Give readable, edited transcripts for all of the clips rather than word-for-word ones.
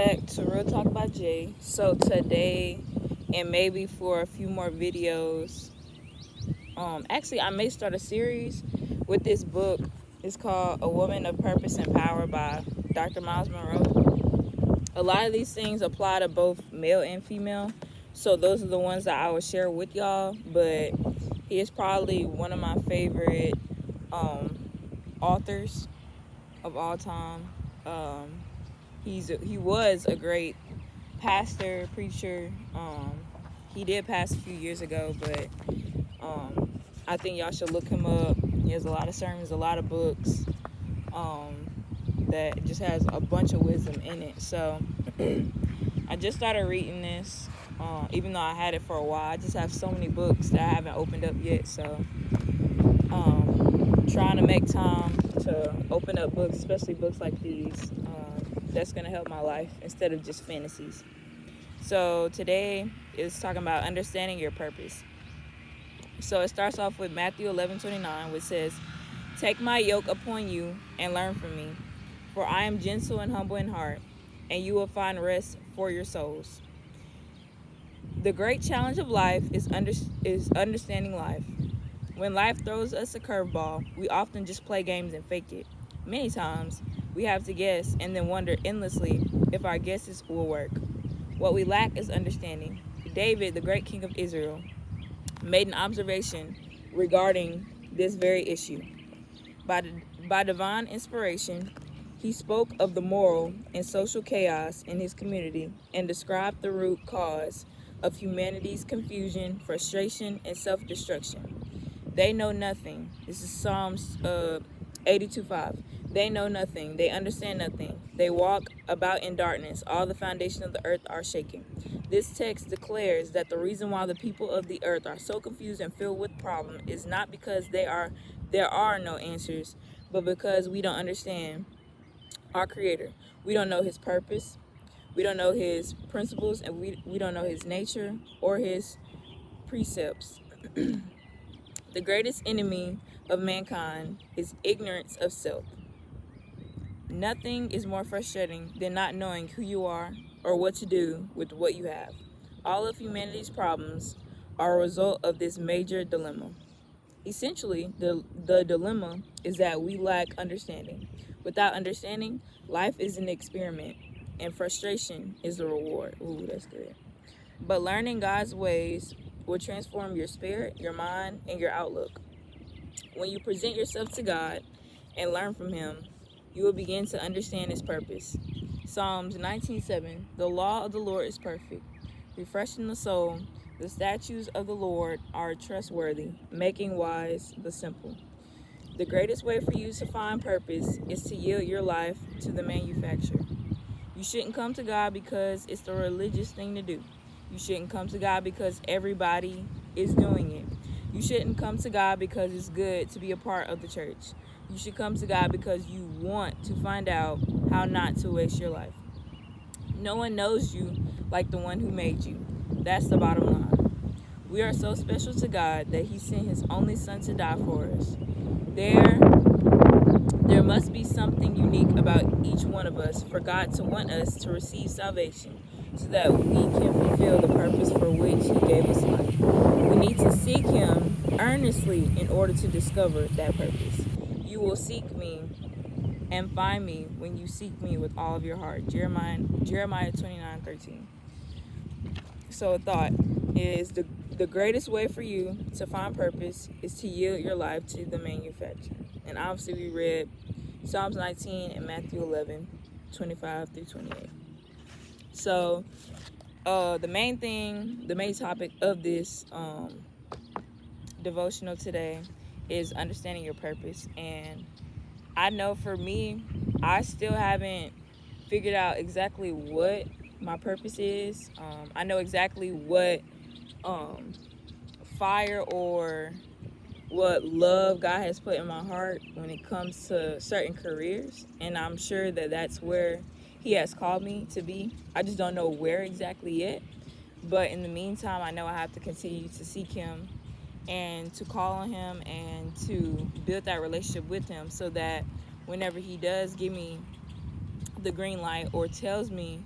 back to Real Talk by Jay. So today, and maybe for a few more videos, actually I may start a series with this book. It's called A Woman of Purpose and Power by Dr. Miles Monroe. A lot of these things apply to both male and female. So those are the ones that I will share with y'all. But he is probably one of my favorite authors of all time. He was a great pastor, preacher. He did pass a few years ago, but I think y'all should look him up. He has a lot of sermons, a lot of books that just has a bunch of wisdom in it. So I just started reading this, even though I had it for a while. I just have so many books that I haven't opened up yet. So trying to make time to open up books, especially books like these. That's going to help my life instead of just fantasies. So today is talking about understanding your purpose. So it starts off with Matthew 11:29, which says, "Take my yoke upon you and learn from me, for I am gentle and humble in heart, and you will find rest for your souls." The great challenge of life is understanding life. When life throws us a curveball, we often just play games and fake it. Many times, we have to guess and then wonder endlessly if our guesses will work. What we lack is understanding. David, the great king of Israel, made an observation regarding this very issue. By divine inspiration, he spoke of the moral and social chaos in his community and described the root cause of humanity's confusion, frustration, and self-destruction. They know nothing. This is Psalms 82:5. They know nothing. They understand nothing. They walk about in darkness. All the foundations of the earth are shaken. This text declares that the reason why the people of the earth are so confused and filled with problems is not because there are no answers, but because we don't understand our Creator. We don't know His purpose. We don't know His principles, and we don't know His nature or His precepts. The greatest enemy of mankind is ignorance of self. Nothing is more frustrating than not knowing who you are or what to do with what you have. All of humanity's problems are a result of this major dilemma. Essentially, the dilemma is that we lack understanding. Without understanding, life is an experiment, and frustration is the reward. Ooh, that's good. But learning God's ways will transform your spirit, your mind, and your outlook. When you present yourself to God and learn from Him, you will begin to understand His purpose. Psalms 19:7, "The law of the Lord is perfect, refreshing the soul. The statutes of the Lord are trustworthy, making wise the simple." The greatest way for you to find purpose is to yield your life to the manufacturer. You shouldn't come to God because it's the religious thing to do. You shouldn't come to God because everybody is doing it. You shouldn't come to God because it's good to be a part of the church. You should come to God because you want to find out how not to waste your life. No one knows you like the one who made you. That's the bottom line. We are so special to God that He sent His only Son to die for us. There must be something unique about each one of us for God to want us to receive salvation so that we can fulfill the purpose for which He gave us life. We need to seek Him earnestly in order to discover that purpose. You will seek me and find me when you seek me with all of your heart. Jeremiah 29:13. So a thought is the greatest way for you to find purpose is to yield your life to the manufacturer. And obviously we read Psalms 19 and Matthew 11:25-28. So the main topic of this devotional today is understanding your purpose. And I know for me, I still haven't figured out exactly what my purpose is. I know exactly what fire or what love God has put in my heart when it comes to certain careers, and I'm sure that that's where He has called me to be. I just don't know where exactly yet, but in the meantime, I know I have to continue to seek Him and to call on Him and to build that relationship with Him so that whenever He does give me the green light or tells me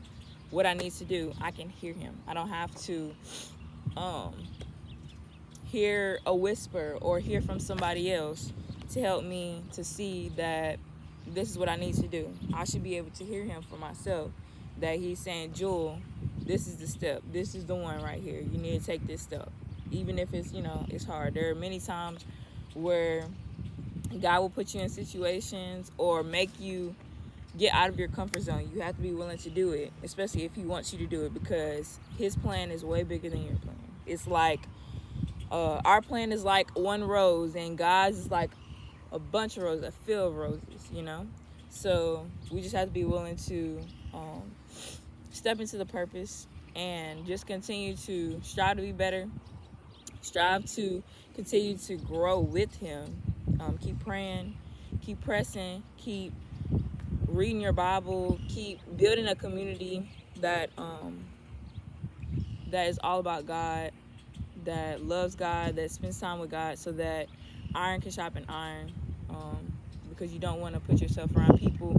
what I need to do, I can hear him. I don't have to hear a whisper or hear from somebody else to help me to see that this is what I need to do. I should be able to hear him for myself, that he's saying, Jewel, this is the step. This is the one right here. You need to take this step. Even if it's, it's hard. There are many times where God will put you in situations or make you get out of your comfort zone. You have to be willing to do it, especially if he wants you to do it, because his plan is way bigger than your plan. It's like our plan is like one rose, and God's is like a bunch of roses, a field of roses, So we just have to be willing to step into the purpose and just continue to strive to be better, strive to continue to grow with him. Keep praying, keep pressing, keep reading your Bible, keep building a community that is all about God, that loves God, that spends time with God, so that iron can sharpen iron, because you don't want to put yourself around people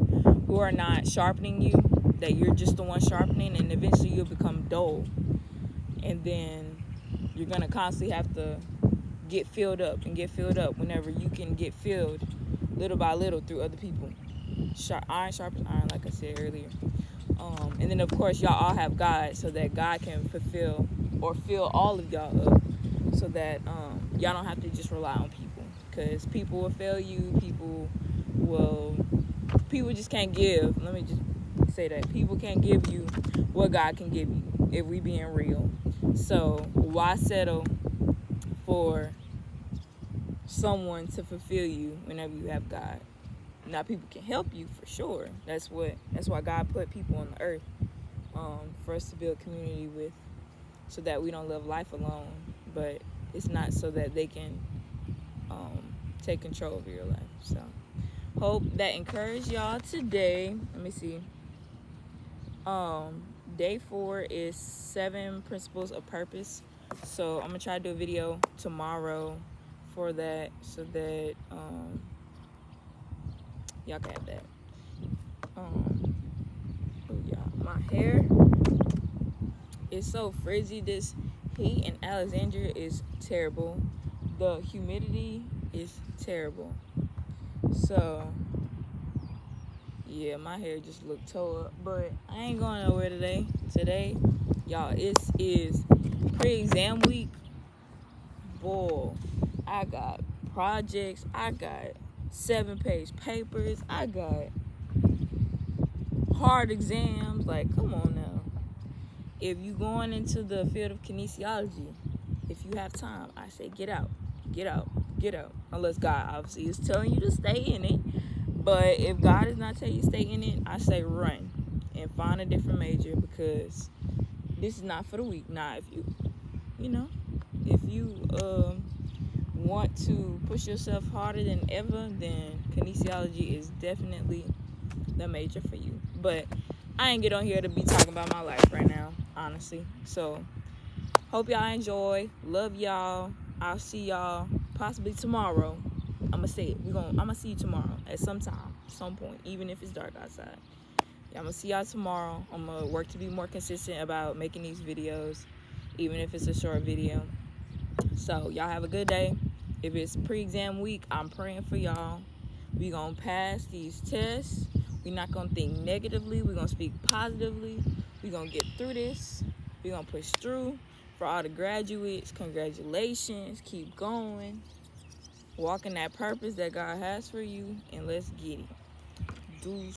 who are not sharpening you, that you're just the one sharpening, and eventually you'll become dull, and then you're going to constantly have to get filled up whenever you can get filled little by little through other people. Iron sharpens iron, like I said earlier. And then, of course, y'all all have God, so that God can fulfill or fill all of y'all up, so that y'all don't have to just rely on people, because people will fail you. People just can't give. Let me just say that. People can't give you what God can give you, if we being real. So why settle for someone to fulfill you whenever you have God? Now, people can help you for sure. That's why God put people on the earth, for us to build community with, so that we don't live life alone. But it's not so that they can take control of your life. So hope that encouraged y'all today. Let me see. Day 4 is 7 principles of purpose. So I'm gonna try to do a video tomorrow for that, so that y'all can have that. My hair is so frizzy. This heat in Alexandria is terrible. The humidity is terrible. So yeah, my hair just looked tore up, but I ain't going nowhere today. Today, y'all, it is pre-exam week. Boy, I got projects. I got 7-page papers. I got hard exams. Like, come on now. If you going into the field of kinesiology, if you have time, I say get out. Unless God obviously is telling you to stay in it. But if God is not telling you to stay in it, I say run and find a different major, because this is not for the weak. Now, if you want to push yourself harder than ever, then kinesiology is definitely the major for you. But I ain't get on here to be talking about my life right now, honestly. So hope y'all enjoy. Love y'all. I'll see y'all possibly tomorrow. I'm gonna say it. I'm gonna see you tomorrow at some point, even if it's dark outside. Yeah, I'm gonna see y'all tomorrow. I'm gonna work to be more consistent about making these videos, even if it's a short video. So y'all have a good day. If it's pre-exam week, I'm praying for y'all. We gonna pass these tests. We're not gonna think negatively. We're gonna speak positively. We're gonna get through this. We're gonna push through. For all the graduates, congratulations. Keep going. Walk in that purpose that God has for you, and let's get it.